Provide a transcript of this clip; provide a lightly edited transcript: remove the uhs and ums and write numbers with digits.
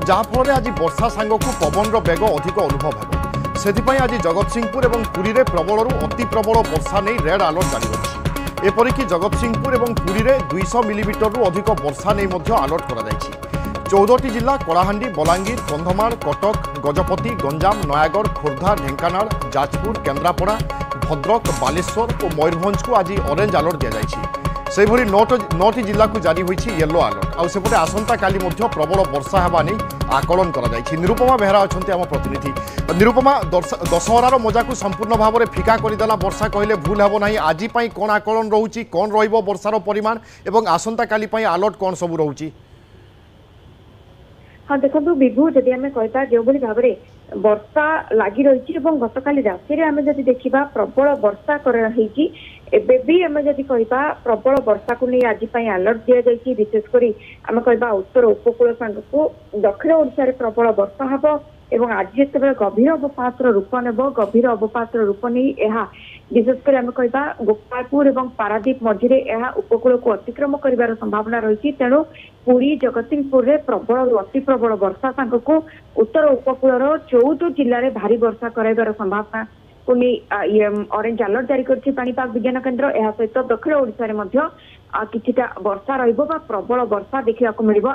जहाँफल आज वर्षा सांगक पवन बेग अधिक अनुभव हो से आज जगतसिंहपुर और पुरी में प्रबल अति प्रबल वर्षा नहीं रेड अलर्ट जारी रही। एपरिक जगतसिंहपुर और पुरी में 200 मिलीमीटर अधिक वर्षा नहीं अलर्ट कर 14टी जिला कलाहांडी बलांगीर कंधमाल कटक गजपति गंजाम नयागढ़ खोर्धा ढेंकानाल जाजपुर केन्द्रापड़ा भद्रक बालेश्वर और मयूरभंज को आज ऑरेंज अलर्ट दि जाएगी। से भली 9टी जिला को जारी होईछि येलो अलर्ट आउ सेपटे आसंता काली मध्य प्रबल वर्षा हेबा नै आकलन करा जायछि। निरुपमा बेहरा अछंती आम प्रतिनिधि। निरुपमा दशहरार मजा को संपूर्ण भाव में फिका करदेला वर्षा कहले भूल हेबो नाही। आज पई कोन आकलन रहउछि कोन रहिबो वर्षार परिमाण एवं आसंता काली पई अलर्ट कोन सब रहउछि? हाँ देखो विभू जदि आम कहता जो भाव में वर्षा लगी रही गत काली राति आम जब देखा प्रबल वर्षा एवं जदि कहता प्रबल वर्षा को नहीं आज अलर्ट दि जाए। विशेषकर आम कहवा उत्तर उपकूल सांग को दक्षिण ओडिशा प्रबल वर्षा हम एवं आज जिते गभीर अवपात रूप नेब गभीर अवपात रूप नहीं विशेषकर आम कहवा गोपालपुर और पारादीप मझे उपकूल को अतिक्रम कर संभावना रही। तेणु पुरी जगतसिंहपुर में प्रबल अति प्रबल वर्षा सांग को उत्तर उपकूल 14 जिले में भारी वर्षा करार संभावना को नहीं ऑरेंज अलर्ट जारी करिपाग विज्ञान केन्द्र। यह सहित दक्षिण ओडिशा रे किछिटा वर्षा रहिबो बा प्रबल वर्षा देखा मिलिबो।